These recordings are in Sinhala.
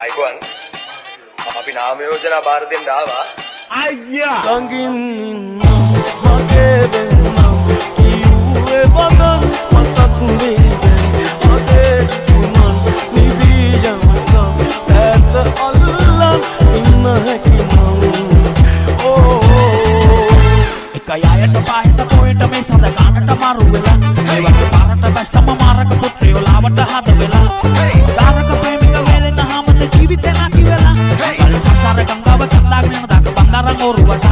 අයිබෝන් අපි නාම යෝජනා බාර දෙන්න ආවා අයියා ළඟින් මගේ වෙන්නම් කිව්වේ බඳන් මතක් වේද මගේ තුමන් නිවී යනකම් පැත අල්ලන් ඉන්න හැකිනම් එකයි අයට පායට පොයට මේ සඳ ගානට මාරු වෙලා ඒ වගේ පාරට බැස්සම මාරක පුත්‍රයෝ ලාවට හද වෙලා දාරක ප්‍රේමික වේලෙන හැමද ජීවිතේ නැති වෙලා කල් සංසාර ගංගාව කන්දාගෙන යන දාක බන්දාරන් ඕරුවට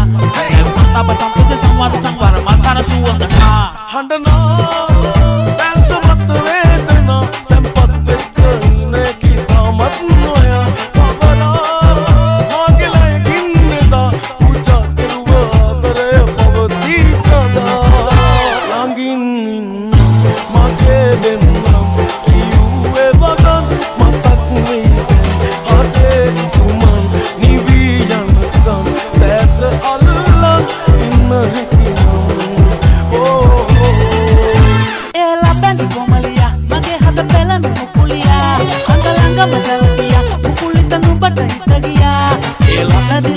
ඒ සන්තාප සම්පූර්ණ සංවාද සංවර මන්තර සුවඳනා හඬනා බැස්සමත් වේදනා tempat වෙච්ච ඉන්නේ කිතාමත් නොයා පවනා මාගේ ලයිකින්නේදා පුජා කෙරුවා ආදරය පවතී සදා ළඟින් මගේ වෙන්නම් කිව්වේ බඳන් මතක් වේද හදේ තුමන් නිවී යනකම් පැත අල්ලන් ඉන්න හැකිනම් ela bandi komalia mage hada pelan mukulia angalanga majalatia mukulita nubata hitagia ela bandi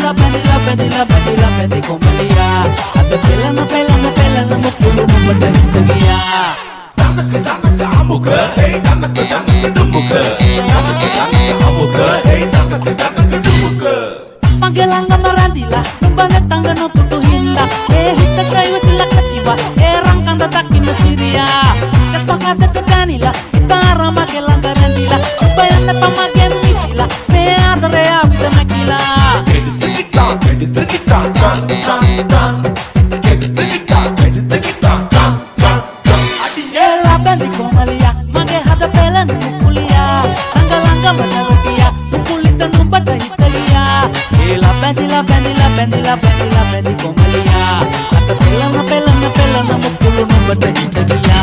komalia hada pelan mukulu nubata hitagia danaka amuka hey danaka dumuka danaka amuka hey danaka dumuka Pagelanga marandila nubane tanga no tutuhinda hita kayo sila kativa rangkanda takina siria kaspakata kaganila itara magelanga randila bayana pamagen mitila me adare avida nakila edita tan ela bandi komalia mage hada pelan mukulia angalanga madalatia mukulita nubata hitalia ela bandi komalia hada pelan mukulu nubata hitalia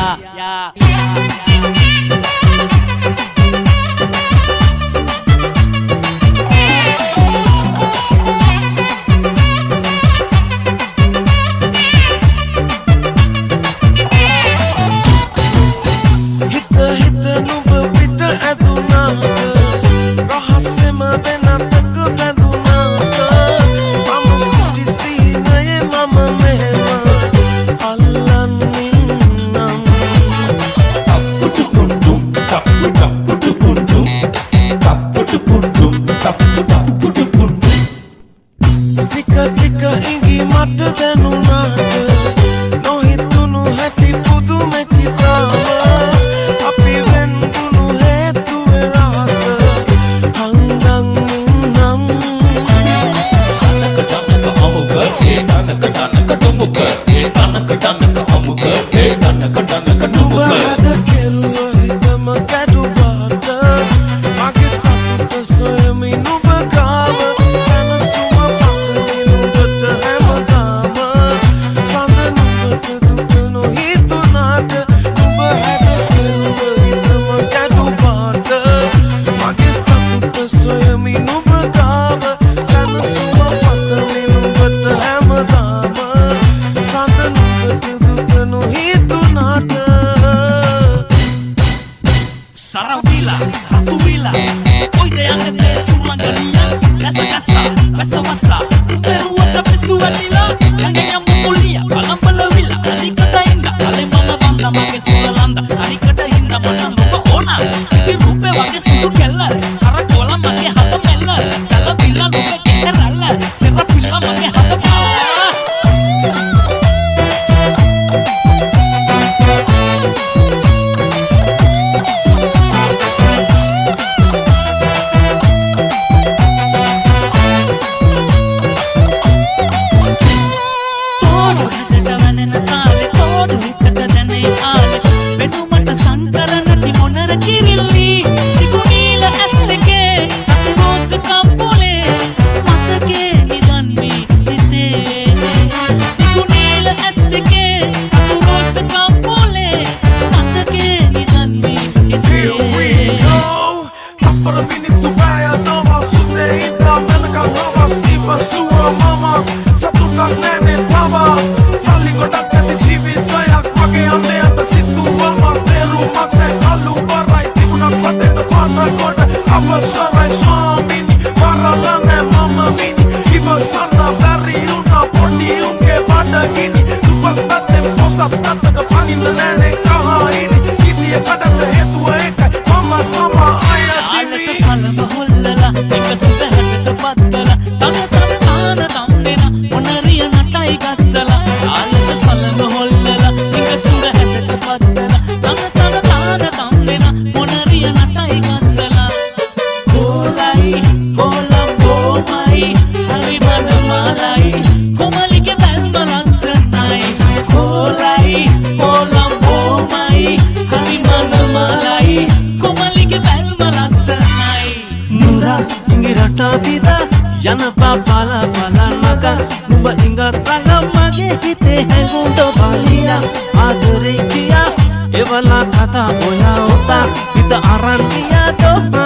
Tika ingi mata denunata no hitunu hati pudu me kitama api wen bunu hetu rasa hanggang nam danaka amuka danaka dumuka danaka amuka danaka dumuka ada keluwa hitama kadu bata mage satu soyami nu bagawa sana suma Sarawila, Ratuwila, hoy de ande surangania, casa, basa, perua tapi suanila, yang mukulia, palang balawila, alikata inda, alemana banda make sulalanda, alikata inda manandu ona, irupe wage sudu kellar, harakola make hata mellar, kala bila lupe keteralla, terra pilla make hata pala. Situ mama teru mate kalu barai tibunak pate depan kota apa sarai mini Paralane mama mini Iba sana bari una podi unge pada gini Tupak tate posat tate ke panin nene kaha ini Kitiya kadang hetua ekai mama sama ayah diri Alata salama hollala eka sudahatta pattala tana tana tana tamdena monariya natai gassala Alata salama hollala eka sudahatta pattala tana tana tana tamdena monariya natai gassala Kolai kolambo mai hari mana malai komalige balma rasnai Kolai kolambo mai hari mana malai komalige balma rasnai Nura ingirata pida yana pala pala naga nuba inga tanga mage hite hengundo balira adare kiya evala kata oya ota kita aran kiya doha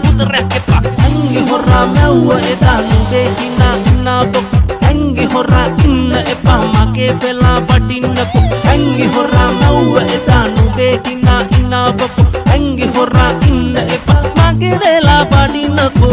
putra ke pa hangi horra mewa edanu dekina na to hangi horra inna epa mage bela badinna ko hangi horra mewa edanu dekina inna ko hangi horra inna epa mage bela badinna ko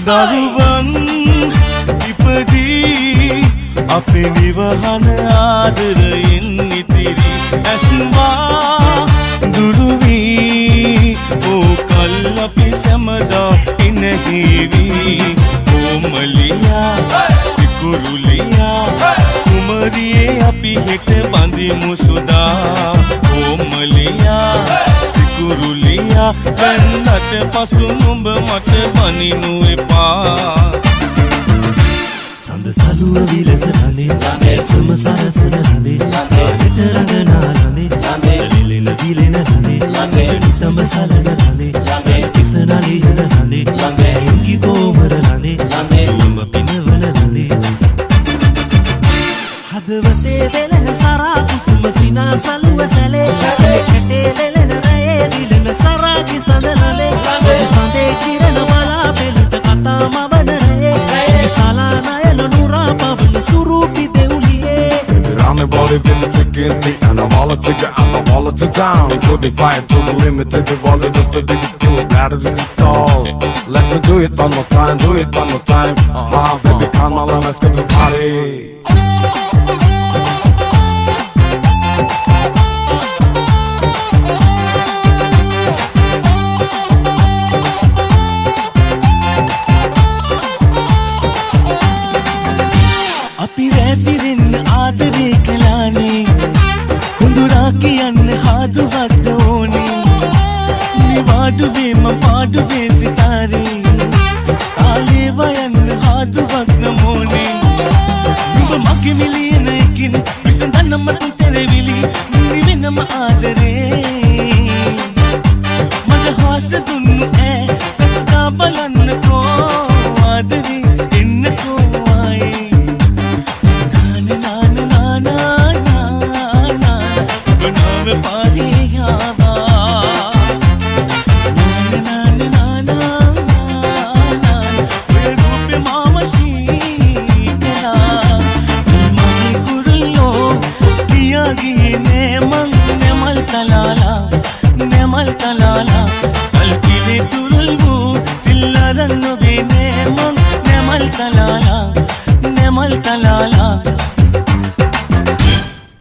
Daruban ipadi ape nivahan adarayin itiri asma duruvi o kallapi samada inhivi o maliya sikuruliya kumariye api hete bandi musuda o maliya sikuruliya kannate pasu numba mate baninu epa Sand saluwa vilasa lande samasara sana lande rangana lande lilena vilena lande nisamba salana lande kisana lihana lande ingi komara lande umma pinavana lande hadvate velena sara kusuma sina saluwa sale kate velena raye vilena sara kisana lande sande kirana wala pelita kata mabana raye salana Round about it, been the thick and thick, and I'm all politics, I'm a wallet down. Put the fire to the limit, to the ball, just to dig it to it, better than it all. Let me do it one more time, do it one more time. Baby, come on, let's go to the party. අපි රැපිරෙන්න ආදරේ කළානේ කුඳුරා කියන්න හාදුවක් ඕනේ නිවාඩුවේ මම පාඩුවේ සිතාරේ තාලේ වයන්න හාදුවක් නමෝනේ නුඹ මගේ මිලියන එකින් විසඳන්න මට තෙරවිලි නිවෙනම ආදරේ මට හාස දුන්නු ඈ සසදා බලන්නකෝ ආදරේ එන්නකෝ ආයේ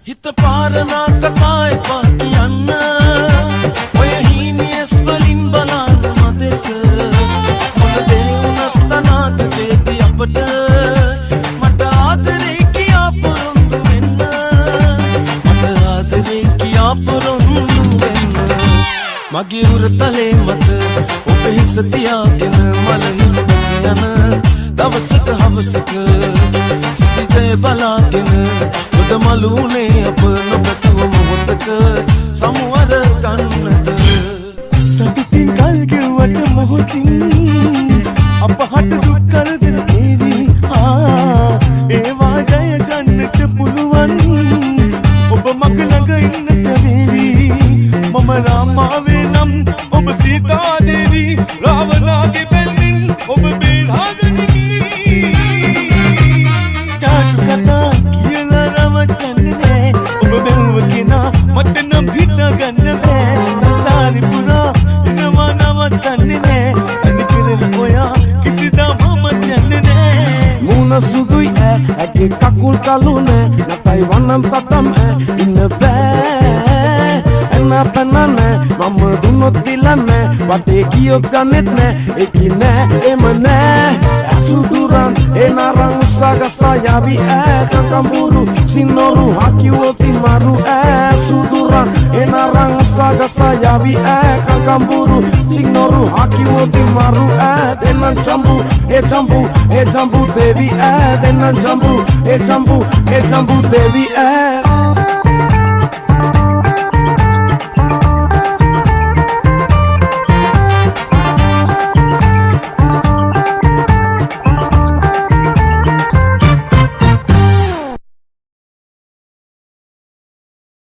හිත පාරනා කතායි පාකියන්න ඔය හීනියස් වලින් බලන්න මදෙස මොන දේ වුණත් අනාගතේදී අපට මට ආදරේ කියා පොරොන්දු වෙන්න මට ආදරේ කියා පොරොන්දු වෙන්න මගේ උරතලේ මත ඔබ හිස තියාගෙන මලහිල් බැස යන දවසක හවසක සිටිජය බලාගෙන ඔද මලුනේ අප නොබැතුව මොහොතක සමුවර ගන්නද සතුටින් කල් ගෙව්වට මොහොතින් අපහට දුක් කරදර ඒවි ඒවා ජය ගන්නට පුළුවන් ඔබ මග ළඟ ඉන්නට වේවි මම රාමාවේ නම් ඔබ සීතා දේවී රාවණාගේ බැල්මින් ඔබ බේරාගනිමි ජාතු කතා කියලා රවටන්නේ නෑ ඔබ බැලුව කෙනා මට නම් හිතාගන්න බෑ සංසාරේ පුරා ඉනවා නවත්තන්නේ නෑ තනි පෙරල ඔයා කිසිදා මම යන්නේ නෑ මුණ සුදුයි ඇගේ කකුල් කළු නෑ නැතයි වනම් තතම් ඉන්න බෑ එන්න පන්නන්නේ මම දුන්නොත් දිලන්නේ වටේ ගියොත් ගන්නෙත් නෑ ඒකි නෑ එම නෑ ඇසුදුරන් එනරන් උසගසා යවි කකම්බුරු සින්නොරු හකිවොති මරු ඇසුදුරන් එනරන් උසගසා යවි කකම්බුරු සින්නොරු හකිවොති මරු දෙන්නන් චම්බු ඒ චම්බු දෙවි දෙන්නන් චම්බු ඒ චම්බු දෙවි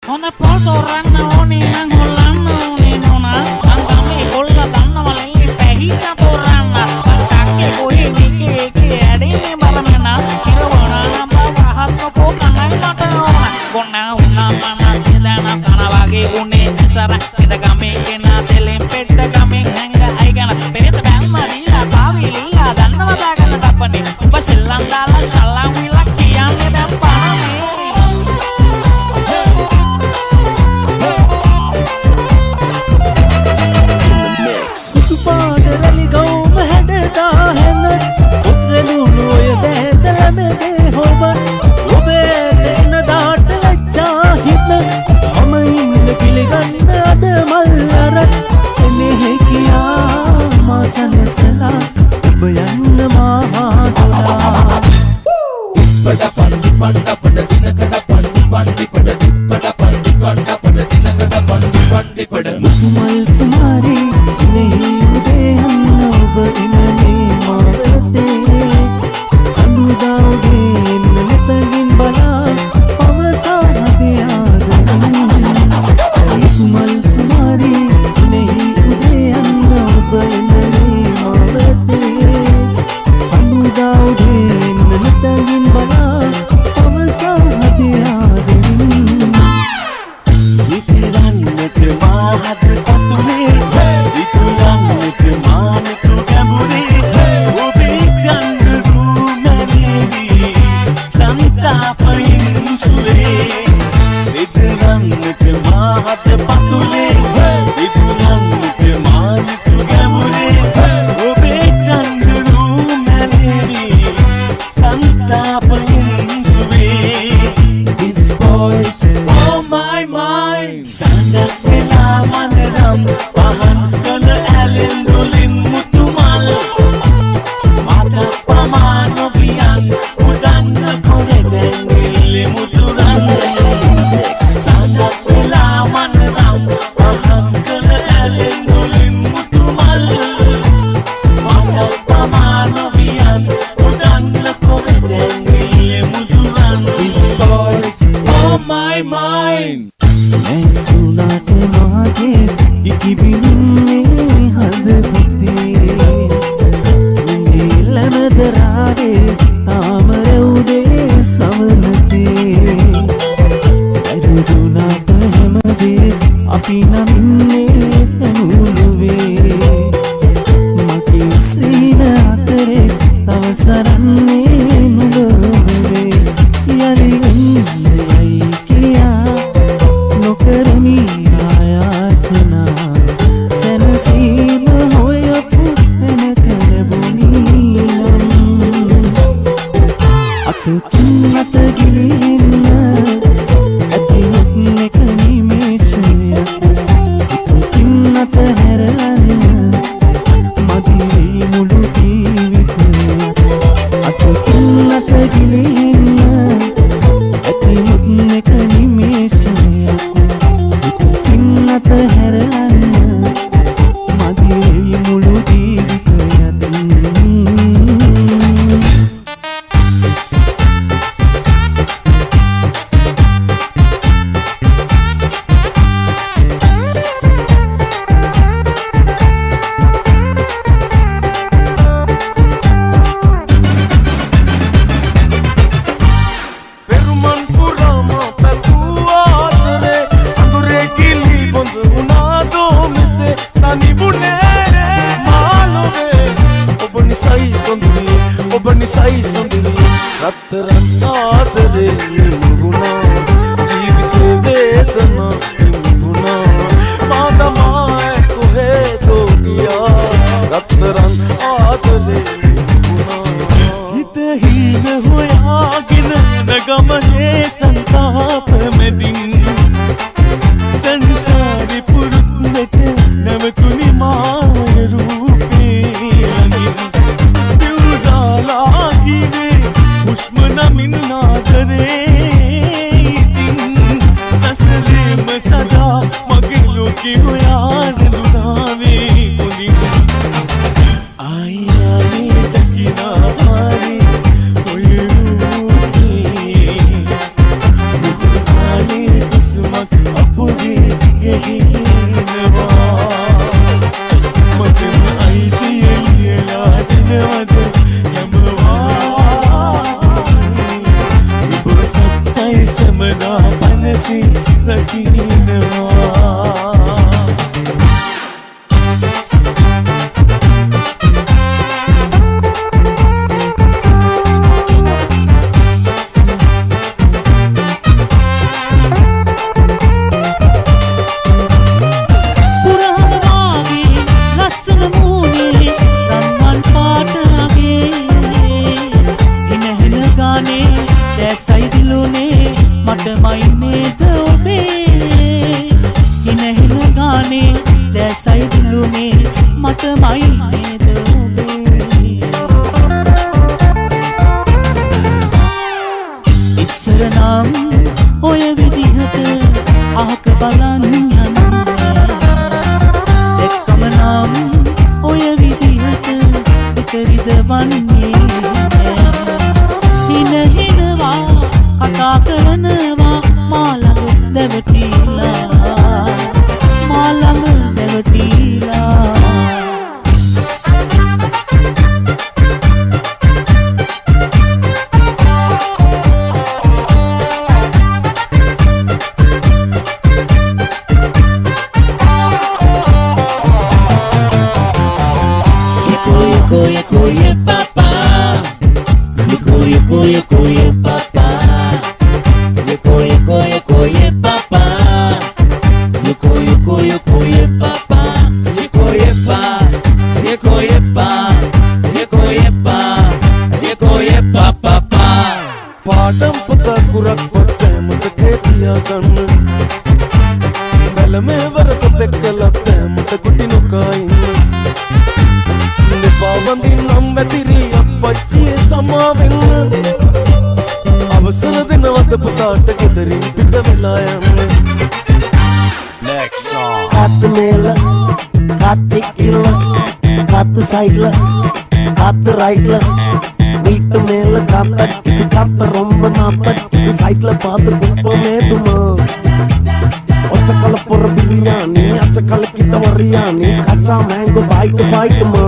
Ona poso ranna oni nang holanna oni nona angame kolla danna walli pehita poranna takke koi nike eke adine baramena kiravana namba wahatko pokanai mata ona gonna unna mana sidana kana wage une sara idagame kena telen petta gamen hanga aigana pereta bamma dila pavi lila danna wadagana tappane oba sellan dala shallan wila kiyanne dan parame අවසරන්නේ නුඹ වේ යලි වෙන්නයි කියා නොකරමි ආයාචනා සැනසීම හොයපු තැනක ලැබුණි නම් අතකින් අත ගිලින්න ඇතිවෙත් එක නිමේෂයක් අතකින් අත හැරලන්න මගේ මුළු ජීවිතය අතකින් අත ගිලින්න ඇතිවෙත් එක නිමේෂයක් අතකින් අත හැරලන්න මගේ මුළු ජීවිතයත් පෙරුමන් පුරාම පැතුආදරේ අඳුරේ කිලි බොඳ වුණාදෝ මෙසේ තනිවුනේ මාළොවේ ඔබ නිසයි සොඳුරියේ ඔබ නිසයි සොඳුරියේ රත්තරන් ආදරේ මුගුණා ජීවිතේ වේදනා මුගුණා මාදමා කොහෙදෝ ගියා රත්තරන් ආදරේ හිත හින හොයාගෙන නගමනේ සංතාප මෙදින් සංසාරේ පුරුද්දට නැවතුනි මාය රූපේ ළඟින් දිවුරාලා කිවේ හුස්ම නමින් නාදරේ ඉතින් සසරේම සදා මගේ ලෝකේ හොයාගෙන දුනාවේ හොඳින් ආයේ දකිනා පාරේ ඔය රූපේ මුහුණාලේ කුසුමක් අපුගේ ගෙහිනවා මටම අයිතිය ලියලා දෙනවද යමවා ඔබ සත්‍යයි සමනා පනසි රකින්නවා දැසයි දිලුනේ මටමයි නේද ඔබේ ඉනහින ගානේ දැසයි දිලුනේ මටමයි නේද ඔබේ ඉස්සර නම් ඔය විදිහට අහක බලන් යන්නේ එක්කම නම් ඔය විදිහට විතරිද වන්නේ හිනහිනවා කතා කරනවා මා ළඟ දැවටිලා මා ළඟ දැවටිලා Koye papa Koye papa Koye papa Koye papa Koye papa පාඩම් පොත කුරක් පොතේ මුතකේ තියාගන්න බැලමේ වරකට එක්කලත් මුත කුටි නොකා ඉන්න දෙපා වඳින් නම් වැතිරි අපච්චියේ සමා වෙන්න අවසර දෙනවද පුතාට ගෙදරින් පිට වෙලා යන්න Next song. Cut the middle, cut the killer, cut the side, cut the right, meet the middle, cut the romba nampa, side la path kumpa meduma. Ochakala for biryani, achakala kita biryani, kacha mango bite ma.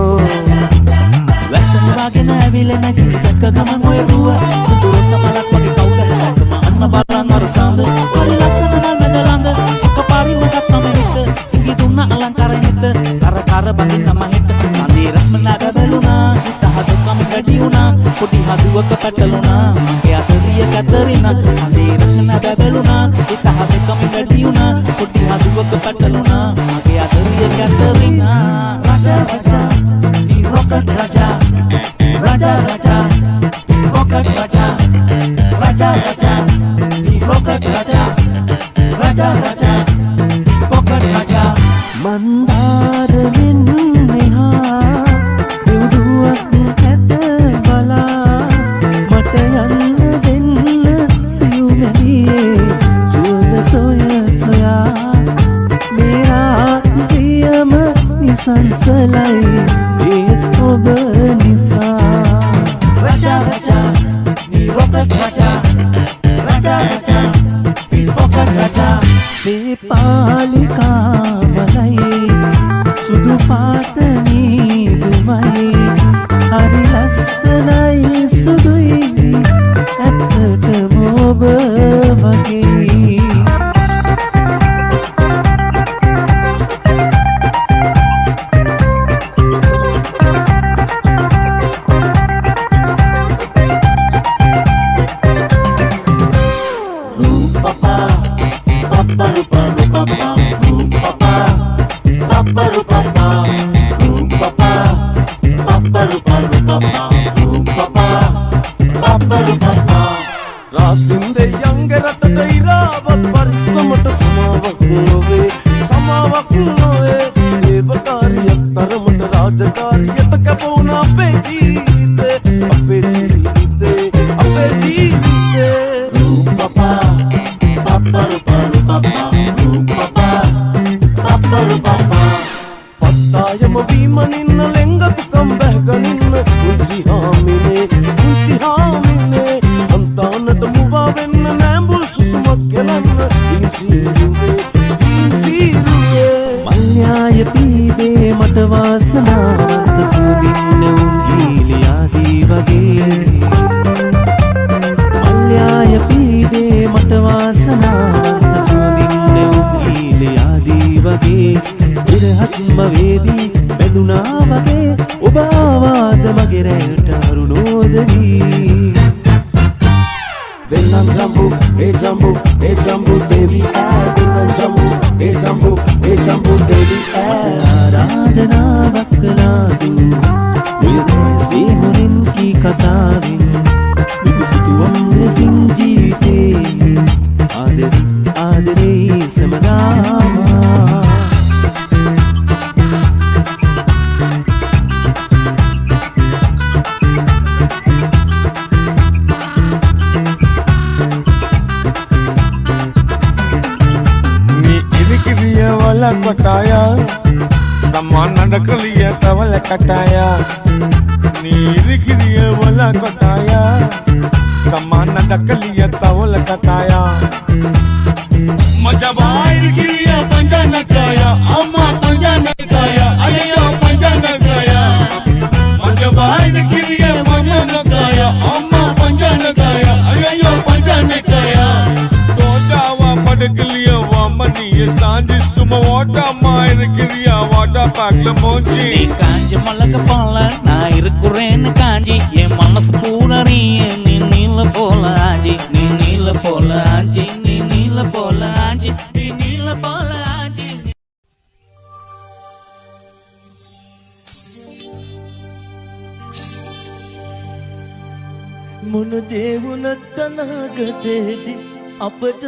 Western wagon ඇවිලෙන කිතක ගමන් ඔය රුව සුදුර සමලක් වගේ කවුද අන්න බලන්න අර සඳ පරි ලස්සන මල් මැදලඳ එකපාරින්ම ගත්තම හිත ඉඟි දුන්න අලංකාරයෙන් හිත කර කර බඳින්නම හිත සඳී රස්ම නග බැලුණා හිත හදකම වැඩි වුණා පොඩි හදුවක පැටලුණා මගේ අතරිය කැතරිනා සඳේ රසන බැබළුණා හිත හදකම වැඩි වුණා පොඩි හදුවක පැටලුණා මගේ අතරිය කැතරිනා රජා රජා දී රොකට් රජා රජා රජා රොකට් රජා රජා රජා දී රොකට් රජා රජා රජා දී රොකට් රජා මන්දාරෙන් මෙහා දෙව්දුවක් ඇත බලා මට යන්න දෙන්න සියුමැදියේ සුවඳ සොය සොයා මේ රාත්‍රියම නිසංසලයි ඒත් ඔබ නිසා රජා රජා నీ රොකට් රජා රජා රජා నీ රොකට් රජා සේපාලිකා මලයි සුදු පාට නීදුමයි හරි ලස්සනයි සුදුයි ඇත්තටම ඔබ වගේ රාසින්දේ යංගේ රටට ඉරාවත් පරිස්සමට සමාවක් නොවේ සමාවක් නොවේ දේවකාරියක් තරමට රාජකාරියට කැපවුණ අපේ ජීවිතේ අපේ ජීවිතේ අපේ ජීවිතේ රූපපා පප්පරුපා රූපපා පප්පරුපා පත්තායම වීමනින්න ලෙංගතුකම් බැහගනින්න කුංචි හාමිනේ අන්තානට මුවා වෙන්න නෑඹුල් සුසුමක් ගෙලන්න ඉන්සීරුවේ මල්යාය පීදේ මට වාසනාවන්ත සූදින්න උන් ඊලියාදී වගේ මල්යාය පීදේ මට වාසනාවන්ත සූදින්න උන් ඊලියාදී වගේ ඉරහත්ම වේදී බැඳුනා වගේ ඔබ ආවාද මගේ රැයට අරුණෝදවී Vengan jambu, baby, vengan jambu, baby, ආරාධනාවක් කළාදු ඔයදේ හොරෙන් කී කතාවෙන් විදුසුතුවම් ලෙසින් ජීවිතේ ආදරේ සමදාමා wala kotaya saman nadakaliya tawala kataya nirikiriya wala kotaya saman nadakaliya tawala kataya majabai rikiriya panjana kaya amma panjana kaya ayya panjana kaya majabai rikiriya panjana kaya amma panjana kaya ayya panjana kaya tojawa padakaliya wamaniya sanji water mine kiriya water pack la monji நீ காஞ்ச மலக பால நான் இருக்குறேன்னு காஞ்சி என் மனசு பூரா நீ நீல போல ஆஞ்சி நீ நீல போல ஆஞ்சி நீ நீல போல ஆஞ்சி நீ நீல போல ஆஞ்சி මොන දේවුනත් අනාගතේදී අපට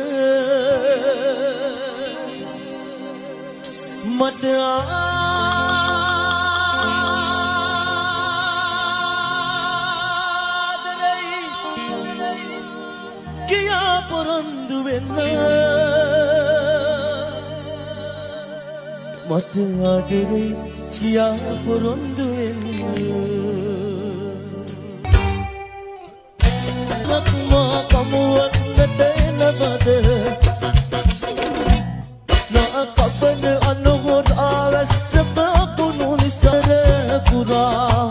මට ආදරයි කියා පොරොන්දු වෙන්න මට ආදරයි කියා පොරොන්දු වෙන්න මක්මා කමුවන්නට එනවද කපන අනුහොර ආවස්සක පුනු නිසර පුරා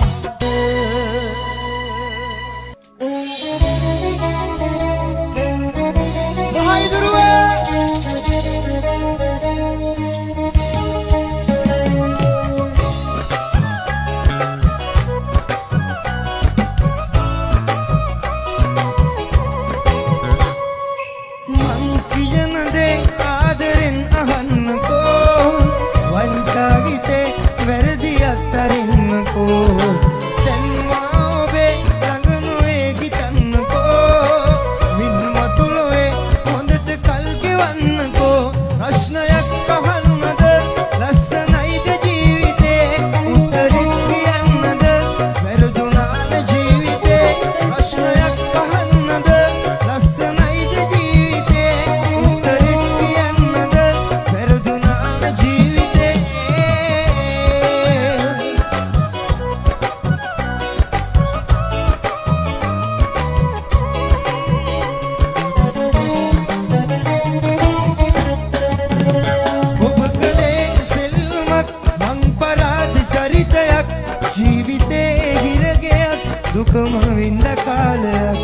දුකම විඳ කාලයක්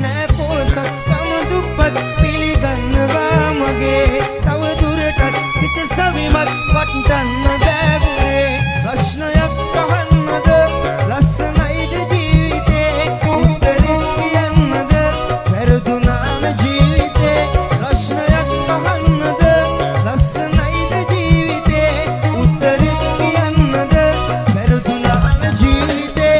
නෑ පොසත්කම දුප්පත් පිළිගන්නවා මගේ තව දුරටත් හිත සවිමත් වටන්න බැගුනේ ප්‍රශ්නයක් අහන්නද ලස්සනයිද ජීවිතේ උත්තරේ කියන්නද වැරදුනාම ජීවිතේ ප්‍රශ්නයක් අහන්නද ලස්සනයිද ජීවිතේ උත්තරේ කියන්නද වැරදුනාම ජීවිතේ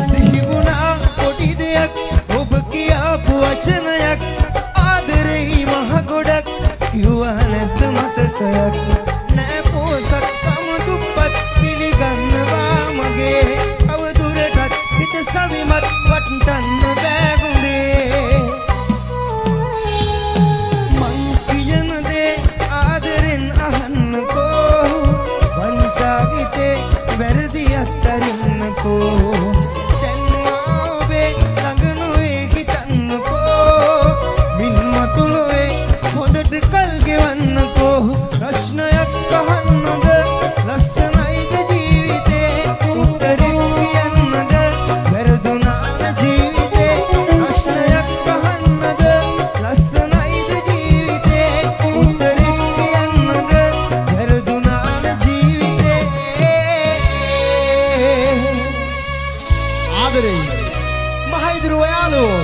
සිහිවුණා පොඩි දෙයක් ඔබ කියාපු වචනයක් ආදරෙහි මහ ගොඩක් කිව්වා නැද්ද මතකයක් නෑ පොසත්කම දුප්පත් පිළිගන්නවා මගේ අවදුරටත් හිත සවිමත් වටන්න බැගුනේ මං කියන දේ ආදරෙන් අහන්නකෝ වංචාගිතේ වැරදි අත්තරින්නකෝ දැන්වාවේ ළඟ නොවේ හිතන්නකෝ මින් මතුලොවේ හොඳට කල් ගෙවන්නකෝ ප්‍රශ්නයක් අහන්නද ලස්සනයිද ජීවිතේ උත්තරේ කියන්නද වැරදුනාම ජීවිතේ ප්‍රශ්නයක් අහන්නද ලස්සනයිද ජීවිතේ උත්තරේ කියන්නද වැරදුනාම ජීවිතේ ආදරේ මහයිදුර ඔයාලෝ